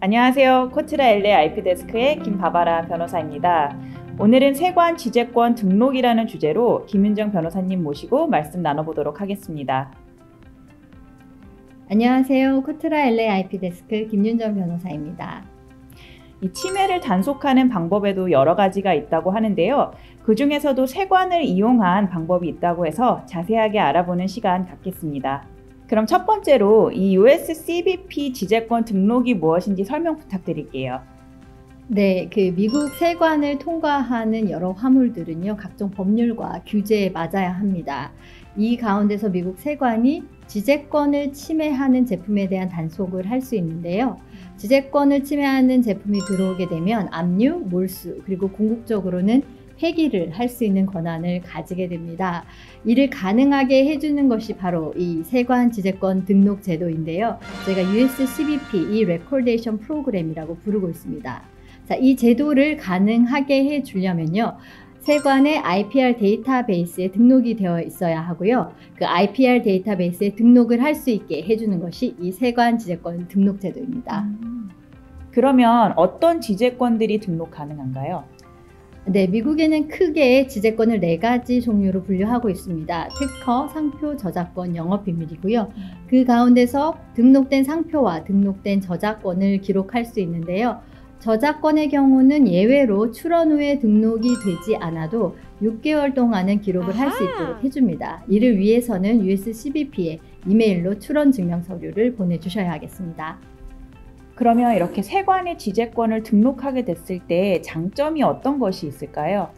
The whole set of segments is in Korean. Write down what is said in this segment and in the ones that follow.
안녕하세요. 코트라 LA IP데스크의 김바바라 변호사입니다. 오늘은 세관 지재권 등록이라는 주제로 김윤정 변호사님 모시고 말씀 나눠보도록 하겠습니다. 안녕하세요. 코트라 LA IP데스크 김윤정 변호사입니다. 이 침해를 단속하는 방법에도 여러 가지가 있다고 하는데요. 그 중에서도 세관을 이용한 방법이 있다고 해서 자세하게 알아보는 시간 갖겠습니다. 그럼 첫 번째로 이 US CBP 지재권 등록이 무엇인지 설명 부탁드릴게요. 네, 미국 세관을 통과하는 여러 화물들은요, 각종 법률과 규제에 맞아야 합니다. 이 가운데서 미국 세관이 지재권을 침해하는 제품에 대한 단속을 할 수 있는데요. 지재권을 침해하는 제품이 들어오게 되면 압류, 몰수, 그리고 궁극적으로는 폐기를 할 수 있는 권한을 가지게 됩니다. 이를 가능하게 해주는 것이 바로 이 세관 지재권 등록 제도인데요. 저희가 US CBP, 이 레코데이션 프로그램이라고 부르고 있습니다. 자, 이 제도를 가능하게 해주려면요. 세관의 IPR 데이터베이스에 등록이 되어 있어야 하고요. 그 IPR 데이터베이스에 등록을 할 수 있게 해주는 것이 이 세관 지재권 등록 제도입니다. 그러면 어떤 지재권들이 등록 가능한가요? 네, 미국에는 크게 지재권을 4가지 종류로 분류하고 있습니다. 특허, 상표, 저작권, 영업비밀이고요. 그 가운데서 등록된 상표와 등록된 저작권을 기록할 수 있는데요. 저작권의 경우는 예외로 출원 후에 등록이 되지 않아도 6개월 동안은 기록을 할 수 있도록 해줍니다. 이를 위해서는 US CBP에 이메일로 출원 증명 서류를 보내주셔야 하겠습니다. 그러면 이렇게 세관의 지재권을 등록하게 됐을 때 장점이 어떤 것이 있을까요?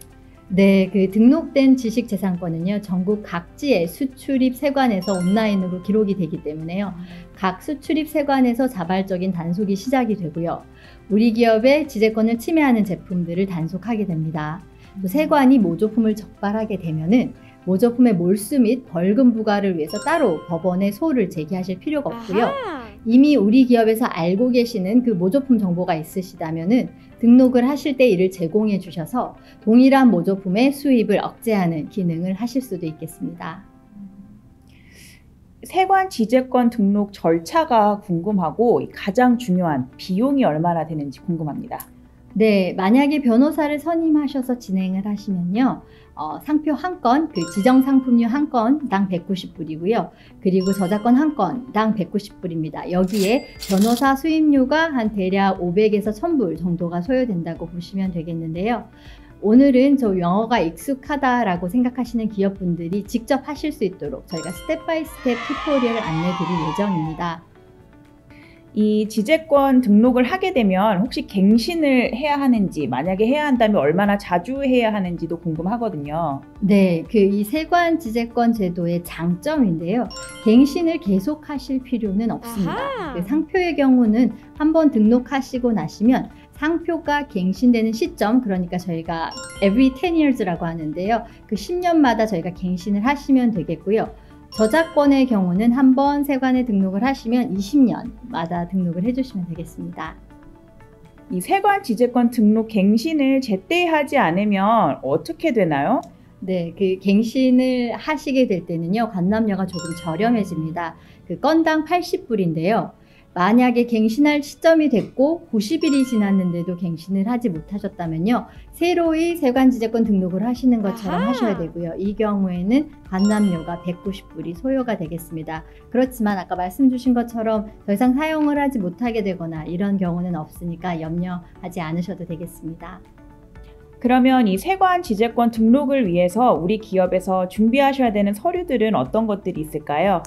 네, 등록된 지식재산권은요, 전국 각지의 수출입 세관에서 온라인으로 기록이 되기 때문에요. 각 수출입 세관에서 자발적인 단속이 시작이 되고요. 우리 기업의 지재권을 침해하는 제품들을 단속하게 됩니다. 또 세관이 모조품을 적발하게 되면은 모조품의 몰수 및 벌금 부과를 위해서 따로 법원에 소를 제기하실 필요가 없고요. 이미 우리 기업에서 알고 계시는 그 모조품 정보가 있으시다면은 등록을 하실 때 이를 제공해 주셔서 동일한 모조품의 수입을 억제하는 기능을 하실 수도 있겠습니다. 세관 지재권 등록 절차가 궁금하고 가장 중요한 비용이 얼마나 되는지 궁금합니다. 네, 만약에 변호사를 선임하셔서 진행을 하시면요. 상표 한 건, 지정 상품류 한 건당 190불이고요. 그리고 저작권 한 건당 190불입니다. 여기에 변호사 수임료가 한 대략 500에서 1000불 정도가 소요된다고 보시면 되겠는데요. 오늘은 저 영어가 익숙하다라고 생각하시는 기업분들이 직접 하실 수 있도록 저희가 스텝 바이 스텝 튜토리얼을 안내 드릴 예정입니다. 이 지재권 등록을 하게 되면 혹시 갱신을 해야 하는지, 만약에 해야 한다면 얼마나 자주 해야 하는지도 궁금하거든요. 네, 이 세관 지재권 제도의 장점인데요. 갱신을 계속 하실 필요는 없습니다. 상표의 경우는 한번 등록하시고 나시면 상표가 갱신되는 시점, 그러니까 저희가 every 10 years라고 하는데요. 10년마다 저희가 갱신을 하시면 되겠고요. 저작권의 경우는 한번 세관에 등록을 하시면 20년마다 등록을 해주시면 되겠습니다. 이 세관 지재권 등록 갱신을 제때 하지 않으면 어떻게 되나요? 네, 갱신을 하시게 될 때는요, 관람료가 조금 저렴해집니다. 건당 80불인데요. 만약에 갱신할 시점이 됐고 90일이 지났는데도 갱신을 하지 못하셨다면요. 새로이 세관지재권 등록을 하시는 것처럼 하셔야 되고요. 이 경우에는 관람료가 190불이 소요가 되겠습니다. 그렇지만 아까 말씀 주신 것처럼 더 이상 사용을 하지 못하게 되거나 이런 경우는 없으니까 염려하지 않으셔도 되겠습니다. 그러면 이 세관 지재권 등록을 위해서 우리 기업에서 준비하셔야 되는 서류들은 어떤 것들이 있을까요?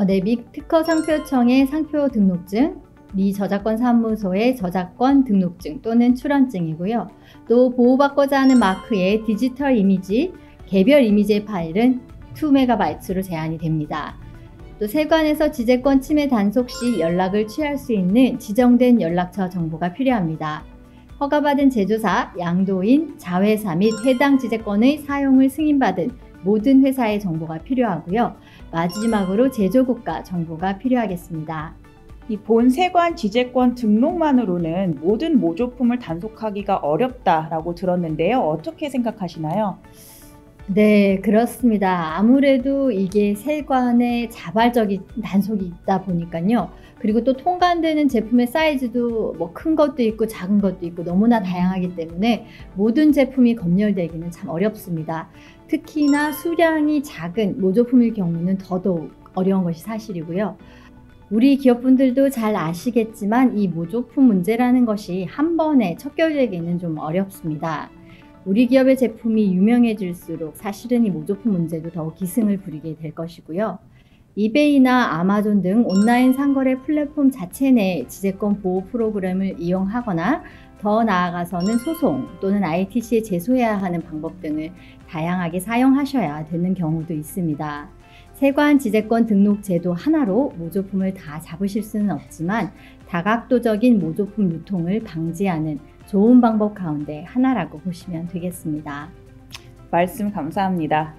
네, 미 특허상표청의 상표 등록증, 미 저작권 사무소의 저작권 등록증 또는 출원증이고요. 또 보호받고자 하는 마크의 디지털 이미지, 개별 이미지의 파일은 2MB로 제한이 됩니다. 또 세관에서 지재권 침해 단속 시 연락을 취할 수 있는 지정된 연락처 정보가 필요합니다. 허가받은 제조사, 양도인, 자회사 및 해당 지재권의 사용을 승인받은 모든 회사의 정보가 필요하고요. 마지막으로 제조국가 정보가 필요하겠습니다. 이 본 세관 지재권 등록만으로는 모든 모조품을 단속하기가 어렵다라고 들었는데요. 어떻게 생각하시나요? 네, 그렇습니다. 아무래도 이게 세관에 자발적인 단속이 있다 보니까요. 그리고 또 통관되는 제품의 사이즈도 뭐 큰 것도 있고 작은 것도 있고 너무나 다양하기 때문에 모든 제품이 검열되기는 참 어렵습니다. 특히나 수량이 작은 모조품일 경우는 더더욱 어려운 것이 사실이고요. 우리 기업분들도 잘 아시겠지만 이 모조품 문제라는 것이 한 번에 척결되기는 좀 어렵습니다. 우리 기업의 제품이 유명해질수록 사실은 이 모조품 문제도 더욱 기승을 부리게 될 것이고요. 이베이나 아마존 등 온라인 상거래 플랫폼 자체 내 지재권 보호 프로그램을 이용하거나 더 나아가서는 소송 또는 ITC에 제소해야 하는 방법 등을 다양하게 사용하셔야 되는 경우도 있습니다. 세관 지재권 등록 제도 하나로 모조품을 다 잡으실 수는 없지만 다각도적인 모조품 유통을 방지하는 좋은 방법 가운데 하나라고 보시면 되겠습니다. 말씀 감사합니다.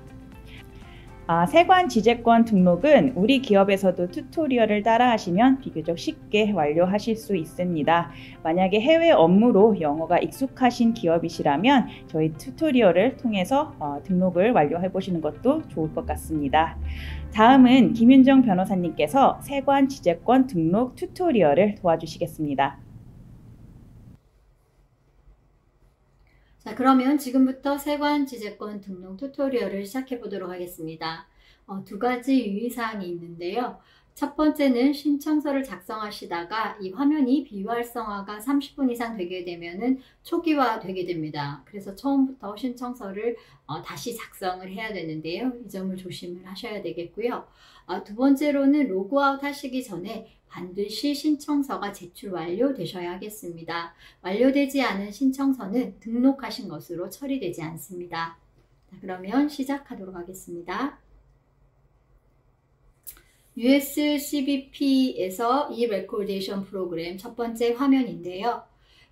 세관 지재권 등록은 우리 기업에서도 튜토리얼을 따라 하시면 비교적 쉽게 완료하실 수 있습니다. 만약에 해외 업무로 영어가 익숙하신 기업이시라면 저희 튜토리얼을 통해서 등록을 완료해 보시는 것도 좋을 것 같습니다. 다음은 김윤정 변호사님께서 세관 지재권 등록 튜토리얼을 도와주시겠습니다. 자, 그러면 지금부터 세관 지재권 등록 튜토리얼을 시작해 보도록 하겠습니다. 두 가지 유의사항이 있는데요. 첫 번째는 신청서를 작성하시다가 이 화면이 비활성화가 30분 이상 되게 되면은 초기화 되게 됩니다. 그래서 처음부터 신청서를 다시 작성을 해야 되는데요. 이 점을 조심을 하셔야 되겠고요. 두 번째로는 로그아웃 하시기 전에 반드시 신청서가 제출 완료되셔야 하겠습니다. 완료되지 않은 신청서는 등록하신 것으로 처리되지 않습니다. 자, 그러면 시작하도록 하겠습니다. US CBP에서 e-recordation 프로그램 첫 번째 화면인데요.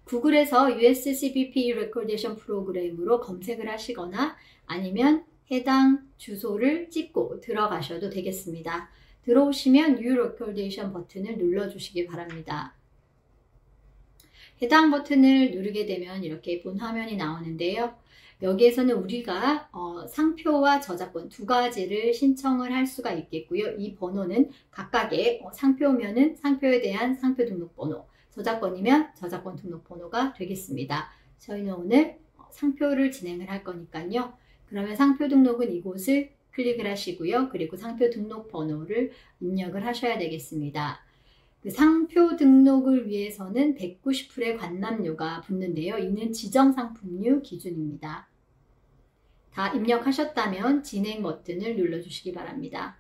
구글에서 US CBP e-recordation 프로그램으로 검색을 하시거나 아니면 해당 주소를 찍고 들어가셔도 되겠습니다. 들어오시면 e-recordation 버튼을 눌러주시기 바랍니다. 해당 버튼을 누르게 되면 이렇게 본 화면이 나오는데요. 여기에서는 우리가 상표와 저작권 두 가지를 신청을 할 수가 있겠고요. 이 번호는 각각의 상표면은 상표에 대한 상표 등록번호, 저작권이면 저작권 등록번호가 되겠습니다. 저희는 오늘 상표를 진행을 할 거니까요. 그러면 상표 등록은 이곳을 클릭을 하시고요. 그리고 상표 등록 번호를 입력을 하셔야 되겠습니다. 그 상표 등록을 위해서는 190불의 관람료가 붙는데요. 이는 지정 상품류 기준입니다. 다 입력하셨다면 진행 버튼을 눌러주시기 바랍니다.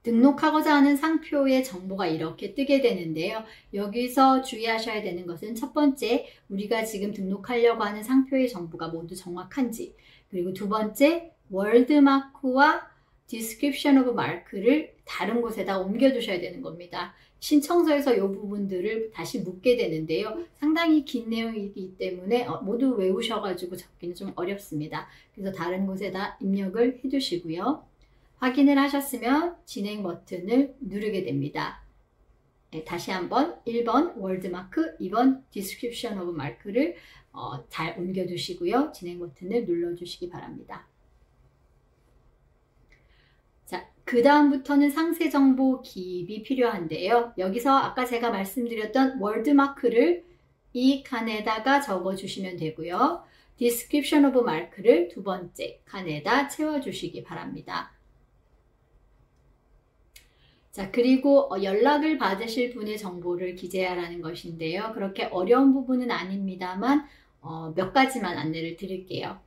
등록하고자 하는 상표의 정보가 이렇게 뜨게 되는데요. 여기서 주의하셔야 되는 것은 첫 번째, 우리가 지금 등록하려고 하는 상표의 정보가 모두 정확한지, 그리고 두 번째, 월드마크와 Description of Mark를 다른 곳에다 옮겨두셔야 되는 겁니다. 신청서에서 이 부분들을 다시 묻게 되는데요. 상당히 긴 내용이기 때문에 모두 외우셔가지고 적기는 좀 어렵습니다. 그래서 다른 곳에다 입력을 해두시고요. 확인을 하셨으면 진행 버튼을 누르게 됩니다. 네, 다시 한번 1번 월드마크, 2번 Description of Mark를 잘 옮겨두시고요. 진행 버튼을 눌러주시기 바랍니다. 자, 그 다음부터는 상세 정보 기입이 필요한데요. 여기서 아까 제가 말씀드렸던 월드마크를 이 칸에다가 적어주시면 되고요. Description of Mark를 두 번째 칸에다 채워주시기 바랍니다. 자, 그리고 연락을 받으실 분의 정보를 기재하라는 것인데요. 그렇게 어려운 부분은 아닙니다만 몇 가지만 안내를 드릴게요.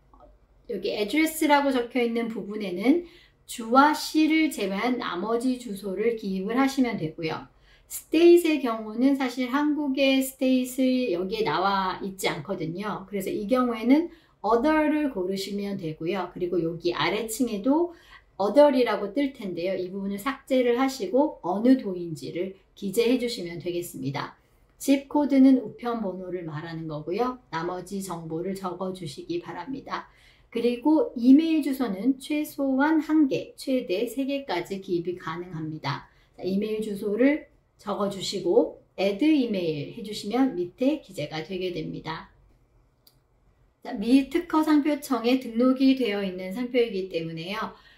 여기 address라고 적혀 있는 부분에는 주와 시를 제외한 나머지 주소를 기입을 하시면 되고요. state의 경우는 사실 한국의 state이 여기에 나와 있지 않거든요. 그래서 이 경우에는 other를 고르시면 되고요. 그리고 여기 아래층에도 other이라고 뜰 텐데요. 이 부분을 삭제를 하시고 어느 도인지를 기재해 주시면 되겠습니다. 집 코드는 우편 번호를 말하는 거고요. 나머지 정보를 적어 주시기 바랍니다. 그리고 이메일 주소는 최소한 1개, 최대 3개까지 기입이 가능합니다. 자, 이메일 주소를 적어 주시고 add 이메일 해주시면 밑에 기재가 되게 됩니다. 자, 미 특허 상표청에 등록이 되어 있는 상표이기 때문에요.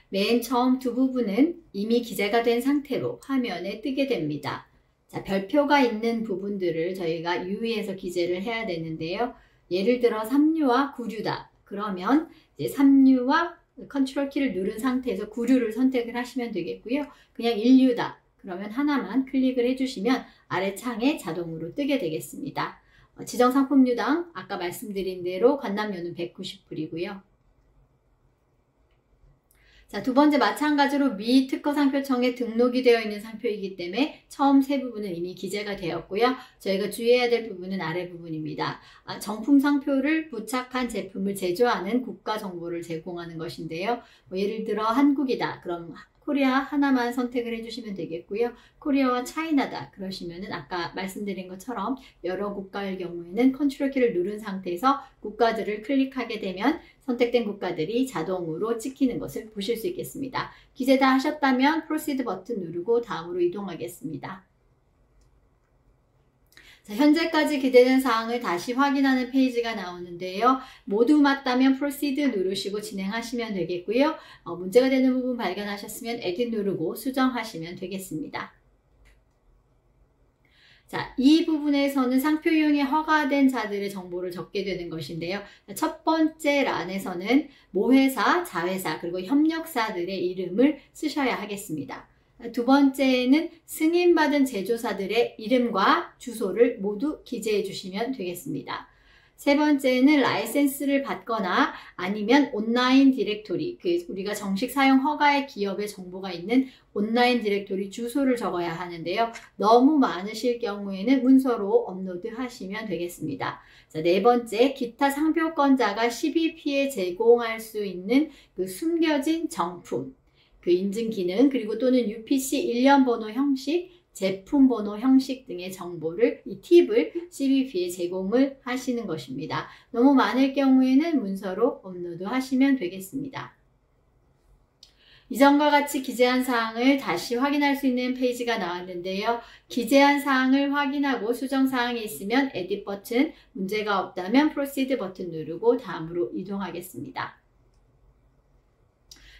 맨 처음 두 부분은 이미 기재가 된 상태로 화면에 뜨게 됩니다. 자, 별표가 있는 부분들을 저희가 유의해서 기재를 해야 되는데요. 예를 들어 3류와 9류다. 그러면 이제 3류와 컨트롤 키를 누른 상태에서 9류를 선택을 하시면 되겠고요. 그냥 1류다. 그러면 하나만 클릭을 해주시면 아래 창에 자동으로 뜨게 되겠습니다. 지정 상품류당 아까 말씀드린 대로 관람료는 190불이고요. 자, 두 번째 마찬가지로 미 특허 상표청에 등록이 되어 있는 상표이기 때문에 처음 세 부분은 이미 기재가 되었고요. 저희가 주의해야 될 부분은 아래 부분입니다. 정품 상표를 부착한 제품을 제조하는 국가 정보를 제공하는 것인데요. 예를 들어 한국이다. 그럼 코리아 하나만 선택을 해주시면 되겠고요. 코리아와 차이나다. 그러시면은 아까 말씀드린 것처럼 여러 국가일 경우에는 컨트롤 키를 누른 상태에서 국가들을 클릭하게 되면 선택된 국가들이 자동으로 찍히는 것을 보실 수 있겠습니다. 기재 다 하셨다면 프로시드 버튼 누르고 다음으로 이동하겠습니다. 자, 현재까지 기재된 사항을 다시 확인하는 페이지가 나오는데요. 모두 맞다면 프로시드 누르시고 진행하시면 되겠고요. 문제가 되는 부분 발견하셨으면 에딧 누르고 수정하시면 되겠습니다. 자, 이 부분에서는 상표 이용에 허가된 자들의 정보를 적게 되는 것인데요. 첫 번째 란에서는 모회사, 자회사, 그리고 협력사들의 이름을 쓰셔야 하겠습니다. 두 번째는 승인받은 제조사들의 이름과 주소를 모두 기재해 주시면 되겠습니다. 세 번째는 라이센스를 받거나 아니면 온라인 디렉토리, 우리가 정식 사용 허가의 기업의 정보가 있는 온라인 디렉토리 주소를 적어야 하는데요. 너무 많으실 경우에는 문서로 업로드 하시면 되겠습니다. 자, 네 번째, 기타 상표권자가 12P에 제공할 수 있는 숨겨진 정품, 인증 기능, 그리고 또는 UPC 일련 번호 형식, 제품 번호 형식 등의 정보를, 이 팁을 CBP에 제공을 하시는 것입니다. 너무 많을 경우에는 문서로 업로드 하시면 되겠습니다. 이전과 같이 기재한 사항을 다시 확인할 수 있는 페이지가 나왔는데요. 기재한 사항을 확인하고 수정 사항이 있으면 에딧 버튼, 문제가 없다면 프로시드 버튼 누르고 다음으로 이동하겠습니다.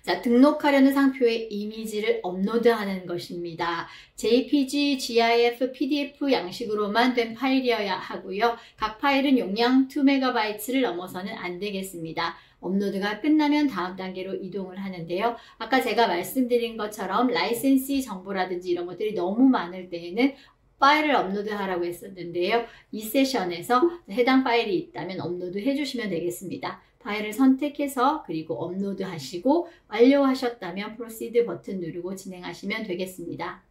자, 등록하려는 상표의 이미지를 업로드하는 것입니다. JPG, GIF, PDF 양식으로만 된 파일이어야 하고요. 각 파일은 용량 2MB를 넘어서는 안 되겠습니다. 업로드가 끝나면 다음 단계로 이동을 하는데요. 아까 제가 말씀드린 것처럼 라이센시 정보라든지 이런 것들이 너무 많을 때에는 파일을 업로드하라고 했었는데요. 이 세션에서 해당 파일이 있다면 업로드 해주시면 되겠습니다. 파일을 선택해서 그리고 업로드 하시고 완료하셨다면 프로시드 버튼 누르고 진행하시면 되겠습니다.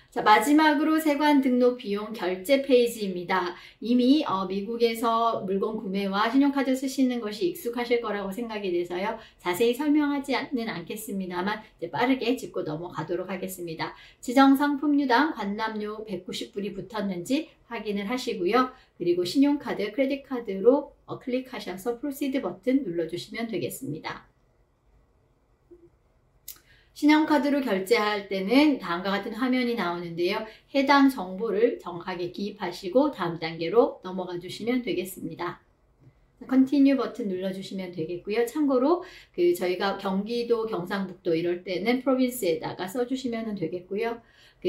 자, 마지막으로 세관 등록 비용 결제 페이지입니다. 이미 미국에서 물건 구매와 신용카드 쓰시는 것이 익숙하실 거라고 생각이 돼서요. 자세히 설명하지는 않겠습니다만 이제 빠르게 짚고 넘어가도록 하겠습니다. 지정 상품류당 관람료 190불이 붙었는지 확인을 하시고요. 그리고 신용카드, 크레딧카드로 클릭하셔서 프로시드 버튼 눌러주시면 되겠습니다. 신용카드로 결제할 때는 다음과 같은 화면이 나오는데요. 해당 정보를 정확하게 기입하시고 다음 단계로 넘어가 주시면 되겠습니다. 컨티뉴 버튼 눌러주시면 되겠고요. 참고로 저희가 경기도, 경상북도 이럴 때는 프로빈스에다가 써주시면 되겠고요.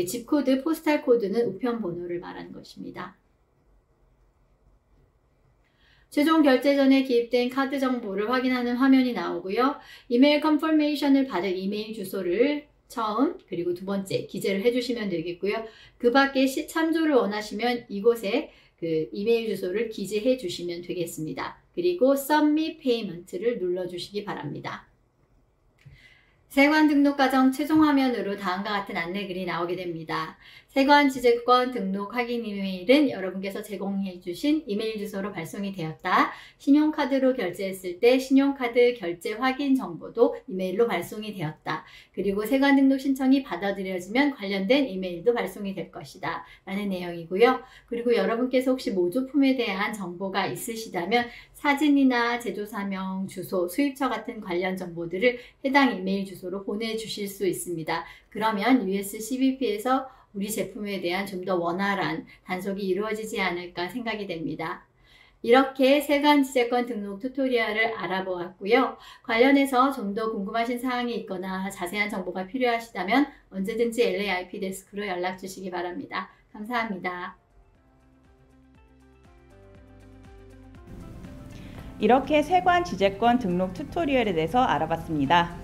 집코드, 포스탈 코드는 우편 번호를 말하는 것입니다. 최종 결제 전에 기입된 카드 정보를 확인하는 화면이 나오고요. 이메일 컨퍼메이션을 받을 이메일 주소를 처음 그리고 두 번째 기재를 해주시면 되겠고요. 그 밖에 참조를 원하시면 이곳에 이메일 주소를 기재해 주시면 되겠습니다. 그리고 Submit Payment를 눌러주시기 바랍니다. 세관 등록 과정 최종 화면으로 다음과 같은 안내글이 나오게 됩니다. 세관 지재권 등록 확인 이메일은 여러분께서 제공해 주신 이메일 주소로 발송이 되었다. 신용카드로 결제했을 때 신용카드 결제 확인 정보도 이메일로 발송이 되었다. 그리고 세관 등록 신청이 받아들여지면 관련된 이메일도 발송이 될 것이다 라는 내용이고요. 그리고 여러분께서 혹시 모조품에 대한 정보가 있으시다면 사진이나 제조사명, 주소, 수입처 같은 관련 정보들을 해당 이메일 주소로 보내주실 수 있습니다. 그러면 US CBP에서 우리 제품에 대한 좀 더 원활한 단속이 이루어지지 않을까 생각이 됩니다. 이렇게 세관지재권 등록 튜토리얼을 알아보았고요. 관련해서 좀 더 궁금하신 사항이 있거나 자세한 정보가 필요하시다면 언제든지 LAIP 데스크로 연락 주시기 바랍니다. 감사합니다. 이렇게 세관 지재권 등록 튜토리얼에 대해서 알아봤습니다.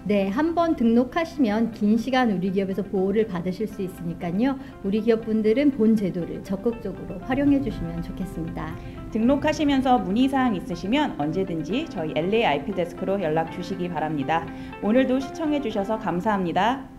네, 한번 등록하시면 긴 시간 우리 기업에서 보호를 받으실 수 있으니까요. 우리 기업분들은 본 제도를 적극적으로 활용해 주시면 좋겠습니다. 등록하시면서 문의사항 있으시면 언제든지 저희 LAIP 데스크로 연락 주시기 바랍니다. 오늘도 시청해 주셔서 감사합니다.